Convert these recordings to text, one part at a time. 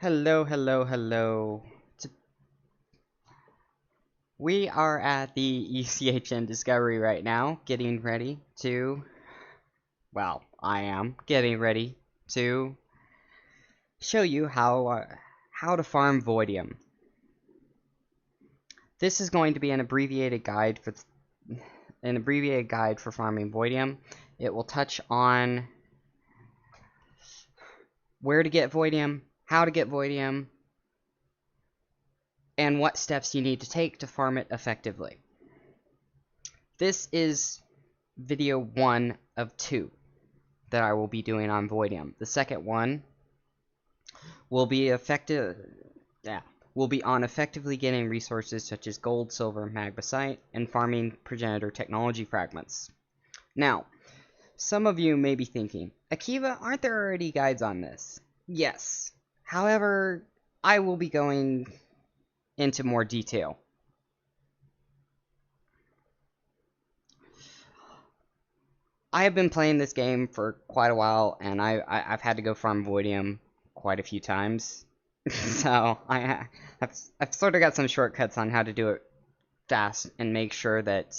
Hello, hello, hello. We are at the ECHN Discovery right now, getting ready to, well, I am getting ready to show you how to farm Voidium. This is going to be an abbreviated guide for farming Voidium. It will touch on where to get Voidium, how to get Voidium, and what steps you need to take to farm it effectively. This is video 1 of 2 that I will be doing on Voidium. The second one will be on effectively getting resources such as gold, silver, magnesite, and farming progenitor technology fragments. Now, some of you may be thinking, Akiva, aren't there already guides on this? Yes. However, I will be going into more detail. I have been playing this game for quite a while, and I've had to go farm Voidium quite a few times. So I've sort of got some shortcuts on how to do it fast and make sure that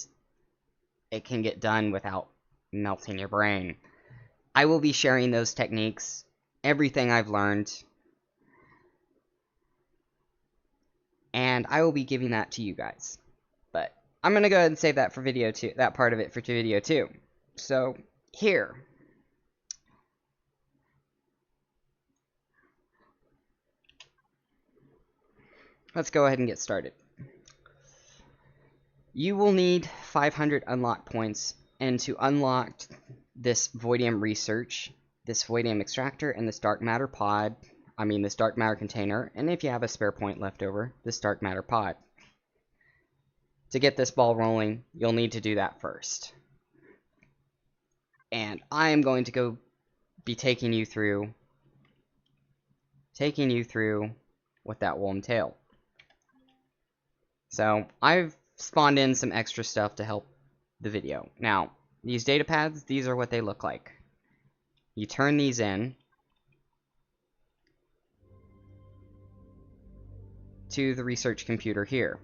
it can get done without melting your brain. I will be sharing those techniques, everything I've learned, and I will be giving that to you guys. But I'm gonna go ahead and save that for video 2, that part of it for video 2. So here, let's go ahead and get started. You will need 500 unlock points, and to unlock this Voidium research, this Voidium extractor, and this dark matter pod, this dark matter container, and if you have a spare point left over, this dark matter pod. To get this ball rolling, you'll need to do that first. And I am going to be taking you through what that will entail. So I've spawned in some extra stuff to help the video. Now, these data pads, these are what they look like. You turn these in to the research computer here.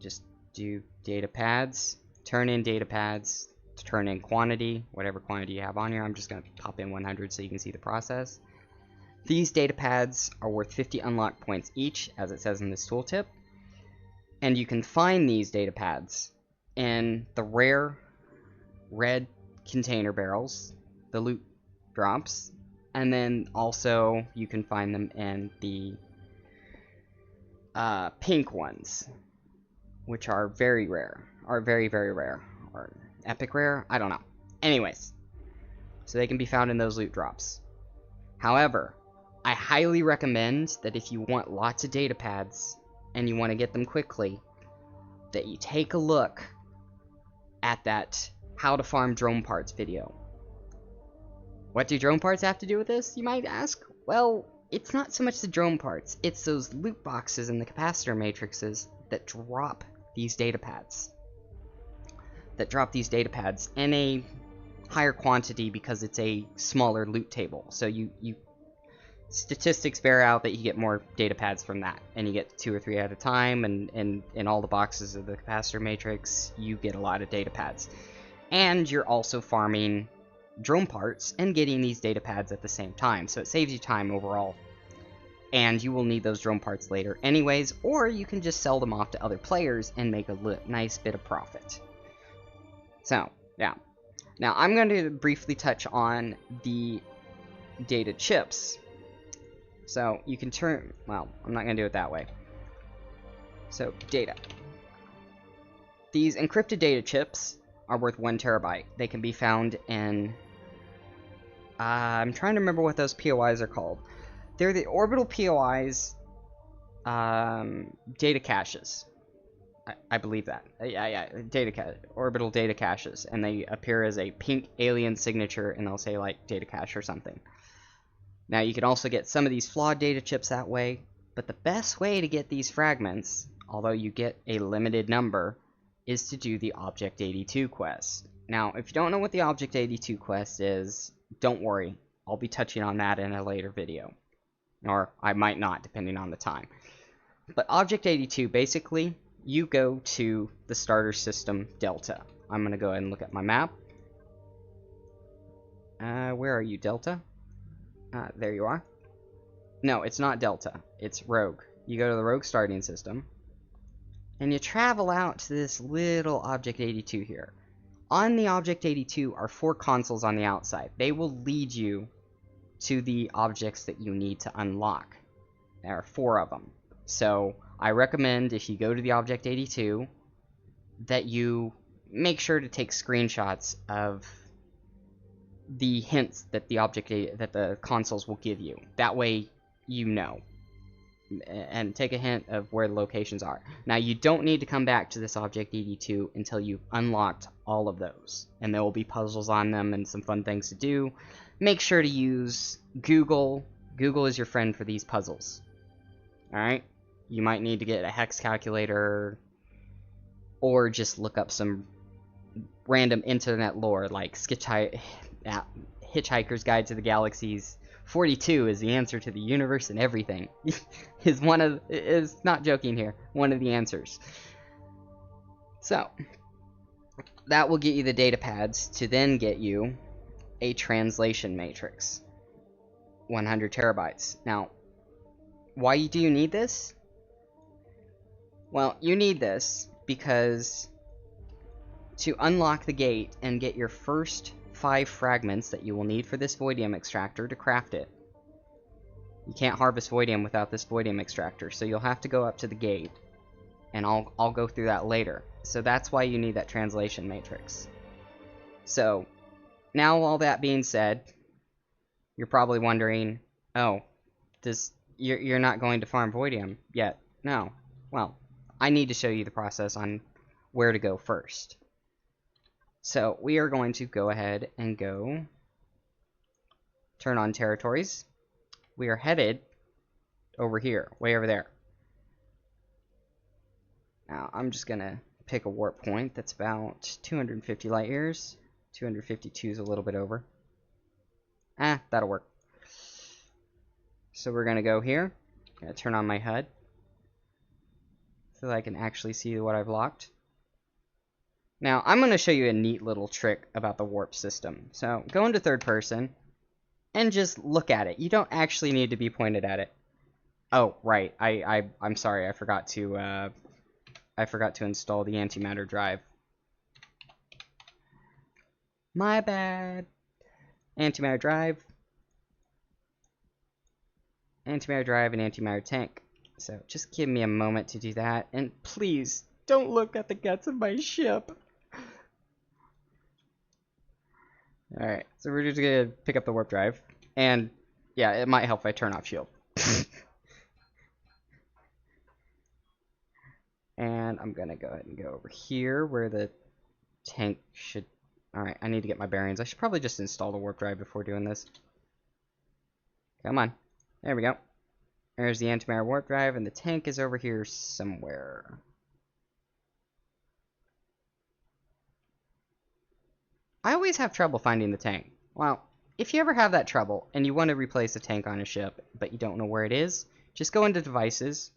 Just do data pads, turn in data pads, to turn in quantity, whatever quantity you have on here. I'm just going to pop in 100 so you can see the process. These data pads are worth 50 unlock points each, as it says in this tooltip. And you can find these data pads in the rare red container barrels, the loot drops, and then also you can find them in the pink ones, which are very rare, are very, very rare, or epic rare? I don't know. Anyways, so they can be found in those loot drops. However, I highly recommend that if you want lots of data pads and you want to get them quickly, that you take a look at that how to farm drone parts video. What do drone parts have to do with this, you might ask? Well, it's not so much the drone parts, it's those loot boxes and the capacitor matrices that drop these data pads. In a higher quantity because it's a smaller loot table. So statistics bear out that you get more data pads from that, and you get 2 or 3 at a time, and in all the boxes of the capacitor matrix you get a lot of data pads. And you're also farming drone parts and getting these data pads at the same time, so it saves you time overall. And you will need those drone parts later anyways, or you can just sell them off to other players and make a nice bit of profit. So, yeah. Now, I'm going to briefly touch on the data chips. So, you can turn... Well, I'm not going to do it that way. So, data. These encrypted data chips are worth 1 terabyte. They can be found in... I'm trying to remember what those POIs are called. They're the orbital POIs data caches. I believe that. Orbital data caches, and they appear as a pink alien signature, and they'll say like data cache or something. Now you can also get some of these flawed data chips that way, but the best way to get these fragments, although you get a limited number, is to do the Object 82 quest. Now, if you don't know what the Object 82 quest is, don't worry. I'll be touching on that in a later video. Or I might not, depending on the time. But Object 82, basically, you go to the starter system Delta. I'm going to go ahead and look at my map. Where are you, Delta? There you are. No, it's not Delta. It's Rogue. You go to the Rogue starting system, and you travel out to this little Object 82 here. On the Object 82 are 4 consoles on the outside. They will lead you to the objects that you need to unlock. There are 4 of them. So I recommend, if you go to the Object 82, that you make sure to take screenshots of the hints that the consoles will give you. That way you know. And take a hint of where the locations are. Now, you don't need to come back to this Object 82 until you've unlocked all of those. And there will be puzzles on them and some fun things to do. Make sure to use Google. Google is your friend for these puzzles. Alright? You might need to get a hex calculator, or just look up some random internet lore, like Hitchhiker's Guide to the Galaxies 42 is the answer to the universe and everything. is not joking here, one of the answers. So, that will get you the data pads to then get you a translation matrix. 100 terabytes. Now, why do you need this? Well, you need this because to unlock the gate and get your first 5 fragments that you will need for this Voidium extractor to craft it. You can't harvest Voidium without this Voidium extractor, so you'll have to go up to the gate, and I'll go through that later. So that's why you need that translation matrix. So, now all that being said, you're probably wondering, oh, you're not going to farm Voidium yet. No. Well, I need to show you the process on where to go first. So we are going to go ahead and go turn on territories. We are headed over here, way over there. Now I'm just gonna pick a warp point that's about 250 light years. 252 is a little bit over. That'll work. So we're gonna go here. Gonna turn on my HUD so that I can actually see what I've locked. Now, I'm going to show you a neat little trick about the warp system. So, go into third person, and just look at it. You don't actually need to be pointed at it. Oh, right. I'm sorry. I forgot to install the antimatter drive. My bad. Antimatter drive. Antimatter drive and antimatter tank. So, just give me a moment to do that. And please, don't look at the guts of my ship. Alright, so we're just gonna pick up the warp drive, and yeah, it might help if I turn off shield. And I'm gonna go ahead and go over here where the tank should... Alright, I need to get my bearings. I should probably just install the warp drive before doing this. Come on. There we go. There's the antimatter warp drive, and the tank is over here somewhere. I always have trouble finding the tank. Well, if you ever have that trouble, and you want to replace a tank on a ship, but you don't know where it is, just go into Devices,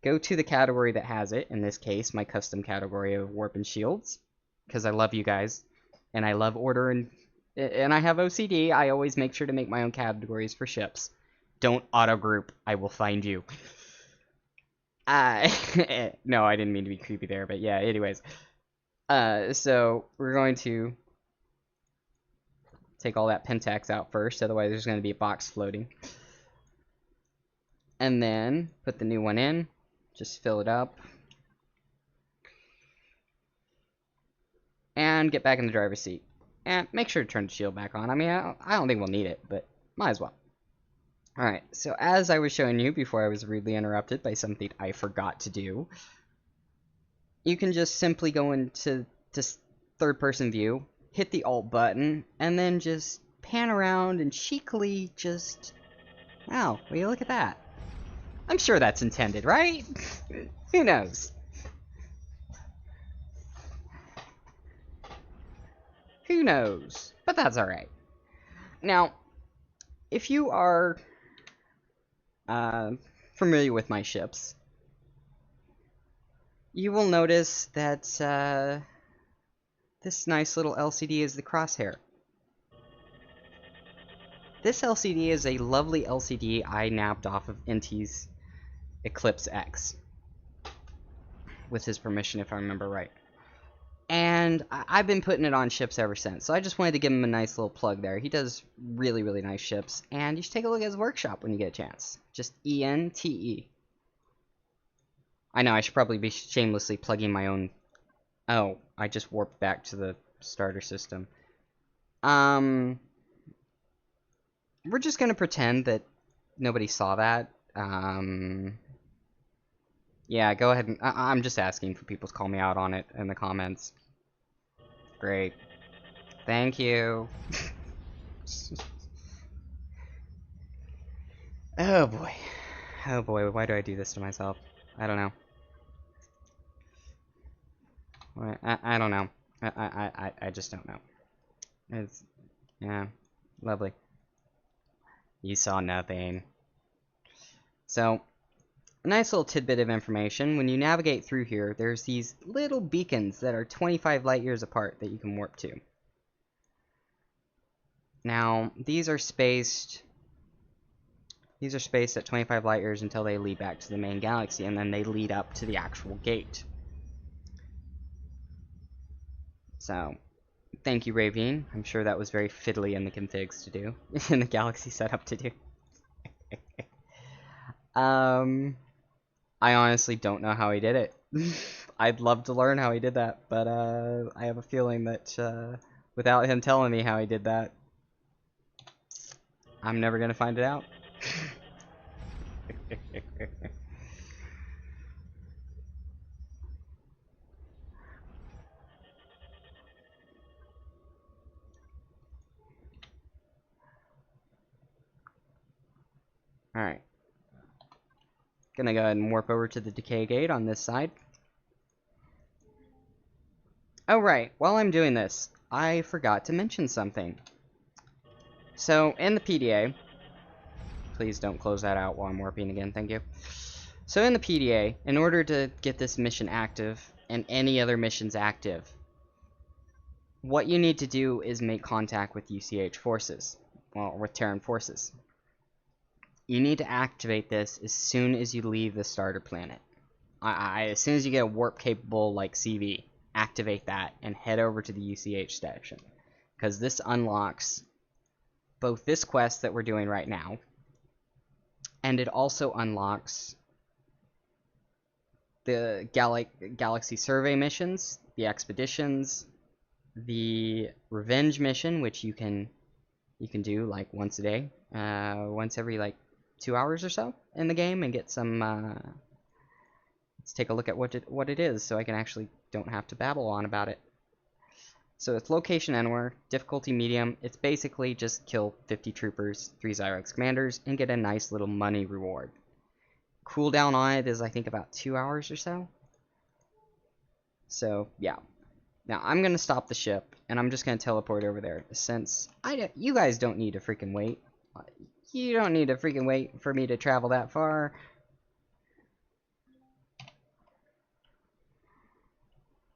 go to the category that has it, in this case, my custom category of Warp and Shields, because I love you guys, and I love order, and I have OCD, I always make sure to make my own categories for ships. Don't auto-group, I will find you. No, I didn't mean to be creepy there, but yeah, anyways. So, we're going to take all that Pentax out first, otherwise there's going to be a box floating. And then put the new one in, just fill it up. And get back in the driver's seat. And make sure to turn the shield back on. I mean, I don't think we'll need it, but might as well. Alright, so as I was showing you before I was rudely interrupted by something I forgot to do, you can just simply go into this third-person view, hit the Alt button, and then just pan around and cheekily just... Wow, will you look at that? I'm sure that's intended, right? Who knows? Who knows? But that's alright. Now, if you are familiar with my ships, you will notice that this nice little LCD is the crosshair. This LCD is a lovely LCD I nabbed off of NT's Eclipse X. With his permission, if I remember right. And I've been putting it on ships ever since, so I just wanted to give him a nice little plug there. He does really, really nice ships, and you should take a look at his workshop when you get a chance. Just ENTE. I know, I should probably be shamelessly plugging my own... Oh, I just warped back to the starter system. We're just gonna pretend that nobody saw that. Yeah, go ahead and... I'm just asking for people to call me out on it in the comments. Great. Thank you. Oh boy. Oh boy, why do I do this to myself? I don't know. I don't know. I just don't know. It's... Yeah. Lovely. You saw nothing. So... A nice little tidbit of information, when you navigate through here, there's these little beacons that are 25 light years apart that you can warp to. Now, these are spaced at 25 light years until they lead back to the main galaxy, and then they lead up to the actual gate. So, thank you, Ravine. I'm sure that was very fiddly in the configs to do, in the galaxy setup to do. I honestly don't know how he did it. I'd love to learn how he did that, but I have a feeling that without him telling me how he did that, I'm never gonna find it out. Alright. Gonna go ahead and warp over to the decay gate on this side. Oh right, while I'm doing this, I forgot to mention something. So, in the PDA, please don't close that out while I'm warping again, thank you. So in the PDA, in order to get this mission active, and any other missions active, what you need to do is make contact with UCH forces, well, with Terran forces. You need to activate this as soon as you leave the starter planet. As soon as you get a warp capable like CV, activate that and head over to the UCH station. Because this unlocks both this quest that we're doing right now, and it also unlocks the galaxy survey missions, the expeditions, the revenge mission, which you can do like once a day, once every like 2 hours or so in the game, and get some. Let's take a look at what it is, so I can actually don't have to babble on about it. So it's location anywhere, difficulty medium. It's basically just kill 50 troopers, 3 Zyrex commanders, and get a nice little money reward. Cooldown on it is I think about 2 hours or so. So yeah. Now I'm gonna stop the ship, and I'm just gonna teleport over there, since you guys don't need to freaking wait. You don't need to freaking wait for me to travel that far.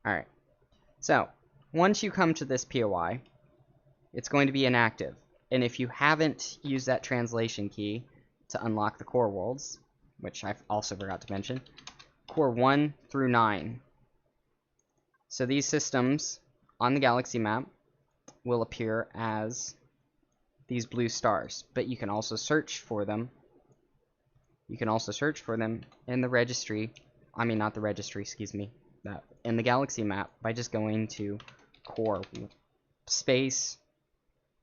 Alright. So, once you come to this POI, it's going to be inactive. And if you haven't used that translation key to unlock the core worlds, which I also forgot to mention, core 1 through 9. So these systems on the galaxy map will appear as these blue stars, but you can also search for them. You can also search for them in the registry. I mean, not the registry, excuse me. In the galaxy map by just going to core space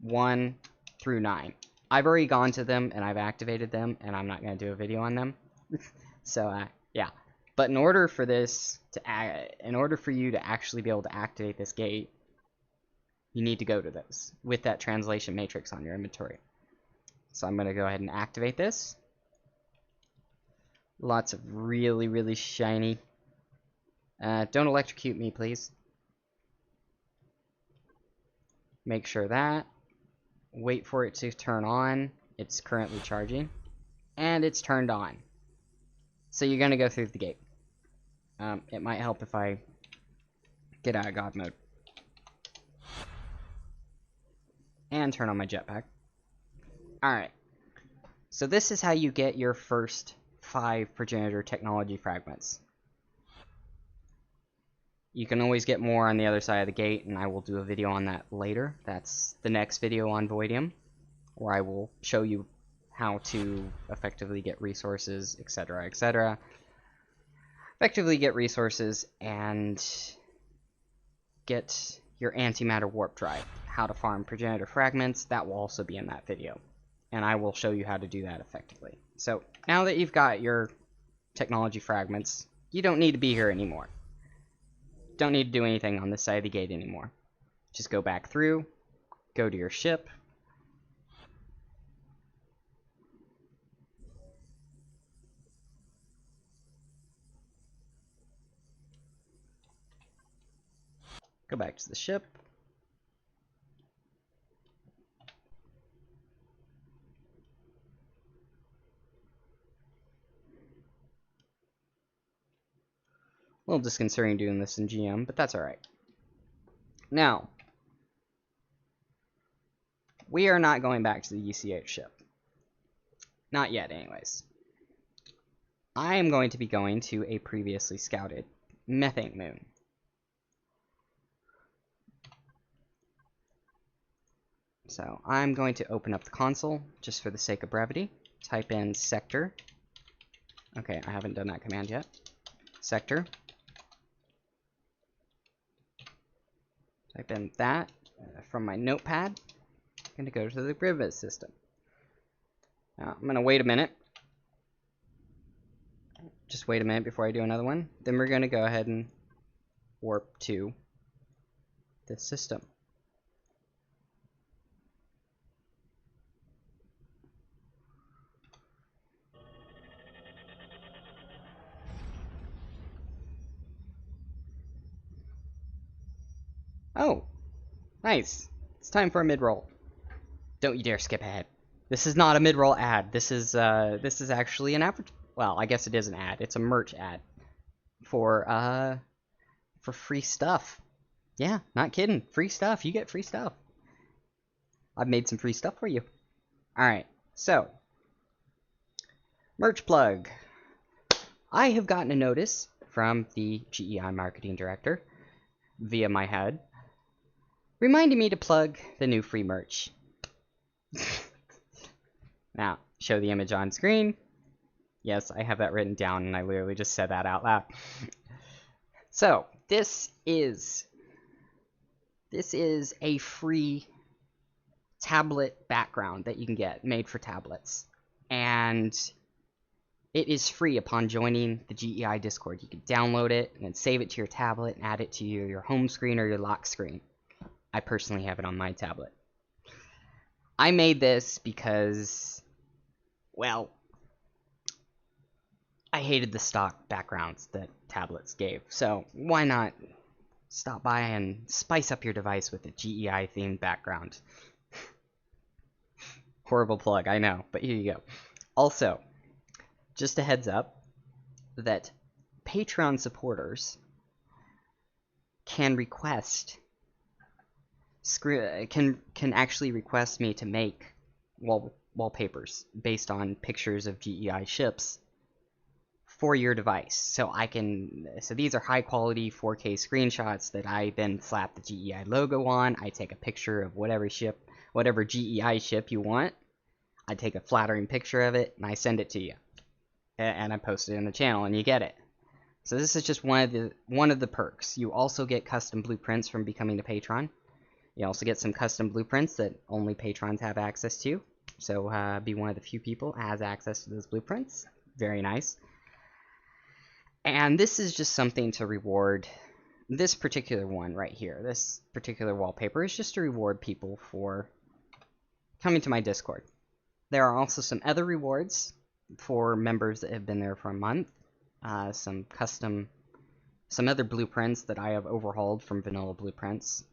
1 through 9. I've already gone to them and I've activated them, and I'm not going to do a video on them. So yeah. But in order for you to actually be able to activate this gate, you need to go to those with that translation matrix on your inventory. So I'm going to go ahead and activate this. Lots of really, really shiny. Don't electrocute me, please. Make sure that. Wait for it to turn on. It's currently charging. and it's turned on. So you're going to go through the gate. It might help if I get out of God mode. And turn on my jetpack. Alright. So this is how you get your first 5 progenitor technology fragments. You can always get more on the other side of the gate, and I will do a video on that later. That's the next video on Voidium, where I will show you how to effectively get resources, etc., etc. Effectively get resources and get your antimatter warp drive. How to farm progenitor fragments, that will also be in that video. And I will show you how to do that effectively. So, now that you've got your technology fragments, you don't need to be here anymore. Don't need to do anything on this side of the gate anymore. Just go back through, go to your ship. Go back to the ship. A little disconcerting doing this in GM, but that's alright. Now, we are not going back to the UCH ship. Not yet, anyways. I am going to be going to a previously scouted Methane Moon. So, I'm going to open up the console, just for the sake of brevity. Type in sector. Okay, I haven't done that command yet. Sector. Type in that from my notepad. I'm going to go to the grid system. Now, I'm going to wait a minute. Just wait a minute before I do another one. Then we're going to go ahead and warp to this system. Oh, nice. It's time for a mid-roll. Don't you dare skip ahead. This is not a mid-roll ad. This is actually an advert. Well, I guess it is an ad. It's a merch ad for free stuff. Yeah, not kidding. Free stuff. You get free stuff. I've made some free stuff for you. All right. So, merch plug. I have gotten a notice from the GEI marketing director via my head, reminding me to plug the new free merch. Now, show the image on screen. Yes, I have that written down, and I literally just said that out loud. So, this is a free tablet background that you can get, made for tablets. And it is free upon joining the GEI Discord. You can download it, and then save it to your tablet, and add it to your home screen or your lock screen. I personally have it on my tablet. I made this because, well, I hated the stock backgrounds that tablets gave. So why not stop by and spice up your device with a GEI themed background? Horrible plug, I know, but here you go. Also, just a heads up that Patreon supporters can request can actually request me to make wallpapers based on pictures of GEI ships for your device. So these are high quality 4K screenshots that I then slap the GEI logo on. I take a picture of whatever GEI ship you want. I take a flattering picture of it and I send it to you. And I post it in the channel and you get it. So this is just one of the perks. You also get custom blueprints from becoming a patron. You also get some custom blueprints that only patrons have access to. So be one of the few people that has access to those blueprints. Very nice. And this is just something to reward. This particular one right here, this particular wallpaper, is just to reward people for coming to my Discord. There are also some other rewards for members that have been there for a month. Some other blueprints that I have overhauled from vanilla blueprints.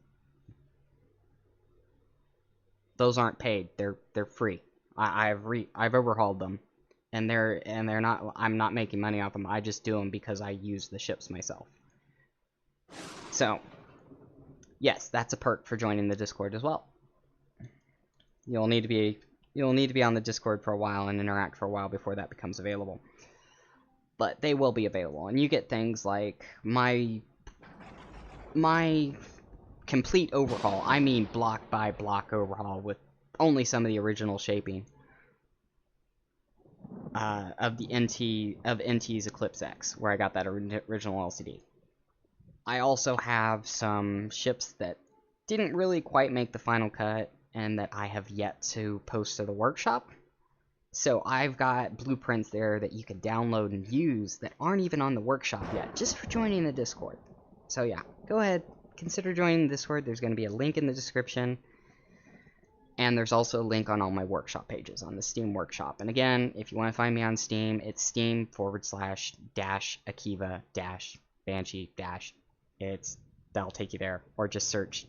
Those aren't paid. They're free. I've overhauled them, and they're not. I'm not making money off them. I just do them because I use the ships myself. So, yes, that's a perk for joining the Discord as well. You'll need to be on the Discord for a while and interact for a while before that becomes available. But they will be available, and you get things like my complete overhaul. I mean block by block overhaul with only some of the original shaping of NT's Eclipse X, where I got that original LCD. I also have some ships that didn't really quite make the final cut and that I have yet to post to the workshop. So I've got blueprints there that you can download and use that aren't even on the workshop yet, just for joining the Discord. So yeah, go ahead, consider joining the Discord. There's going to be a link in the description. And there's also a link on all my workshop pages on the Steam Workshop. And again, if you want to find me on Steam, it's steam/Akiva-Banshee-. That'll take you there. Or just search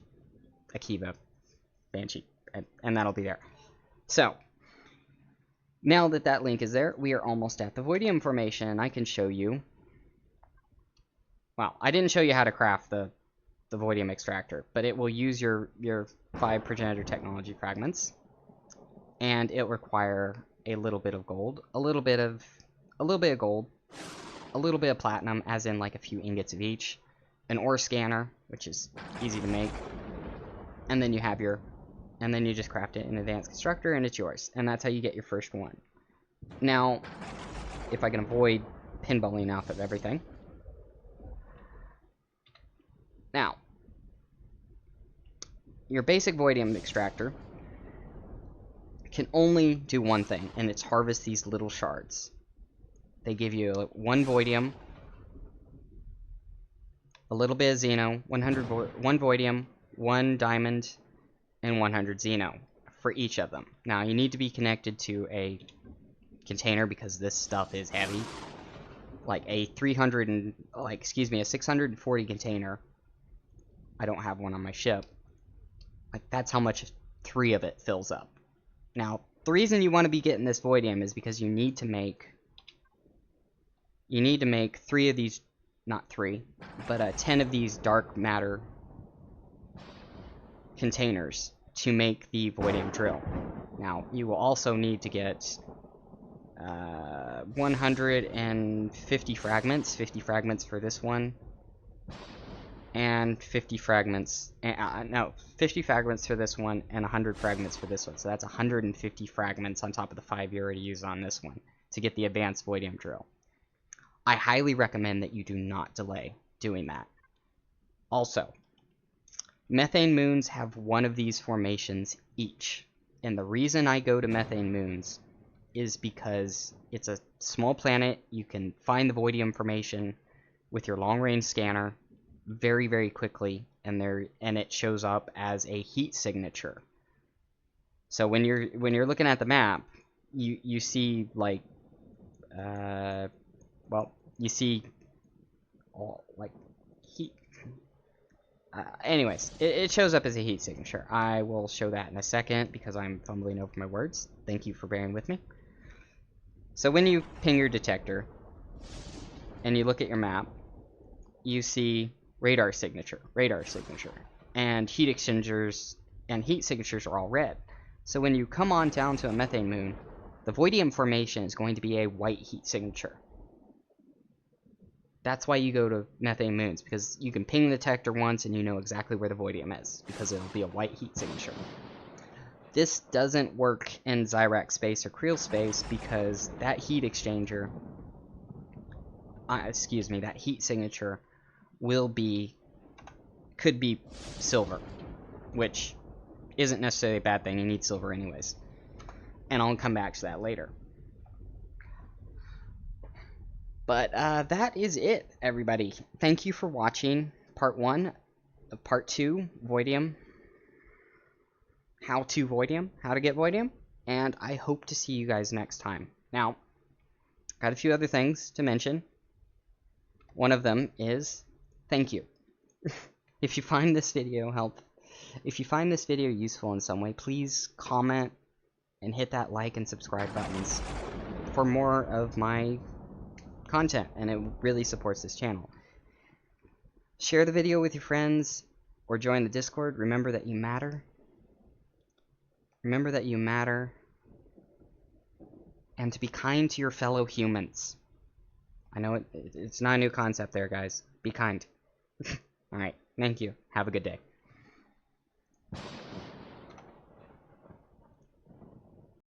Akiva Banshee, and that'll be there. So, now that that link is there, we are almost at the Voidium formation. I can show you. Well, I didn't show you how to craft the Voidium extractor, but it will use your 5 progenitor technology fragments, and it'll require a little bit of gold, a little bit of gold, a little bit of platinum, as in like a few ingots of each, an ore scanner, which is easy to make, and then you have and then you just craft it in Advanced Constructor, and it's yours, and that's how you get your first one. Now, if I can avoid pinballing off of everything. Now, your basic Voidium extractor can only do one thing, and it's harvest these little shards. They give you 1 Voidium, a little bit of Xeno, 1 Voidium, 1 Diamond, and 100 Xeno for each of them. Now, you need to be connected to a container because this stuff is heavy. Like a 640 container. I don't have one on my ship. Like, that's how much 3 of it fills up. Now, the reason you want to be getting this Voidium is because you need to make 3 of these, not 3, but 10 of these dark matter containers to make the Voidium drill. Now, you will also need to get 150 fragments, 50 fragments for this one, and 50 fragments, 50 fragments for this one, and 100 fragments for this one. So that's 150 fragments on top of the 5 you already used on this one to get the advanced Voidium drill. I highly recommend that you do not delay doing that. Also, Methane Moons have 1 of these formations each. And the reason I go to Methane Moons is because it's a small planet. You can find the Voidium formation with your long-range scanner very, very quickly, and it shows up as a heat signature. So when you're looking at the map, you see like you see like heat. Anyways, it shows up as a heat signature. I will show that in a second because I'm fumbling over my words. Thank you for bearing with me. So when you ping your detector and you look at your map, you see radar signature, and heat exchangers and heat signatures are all red. So when you come on down to a Methane Moon, the Voidium formation is going to be a white heat signature. That's why you go to Methane Moons, because you can ping the detector once and you know exactly where the Voidium is, because it'll be a white heat signature. This doesn't work in Zyrax space or Creel space because that heat exchanger, that heat signature could be silver, which isn't necessarily a bad thing. You need silver anyways. And I'll come back to that later. But that is it, everybody. Thank you for watching part 1 of part 2, Voidium. How to get Voidium. And I hope to see you guys next time. Now, got a few other things to mention. One of them is thank you. If you find this video useful in some way, please comment and hit that like and subscribe buttons. for more of my content, and it really supports this channel. Share the video with your friends, or join the Discord. Remember that you matter. Remember that you matter. And to be kind to your fellow humans. I know it's not a new concept there, guys. Be kind. Alright, thank you. Have a good day.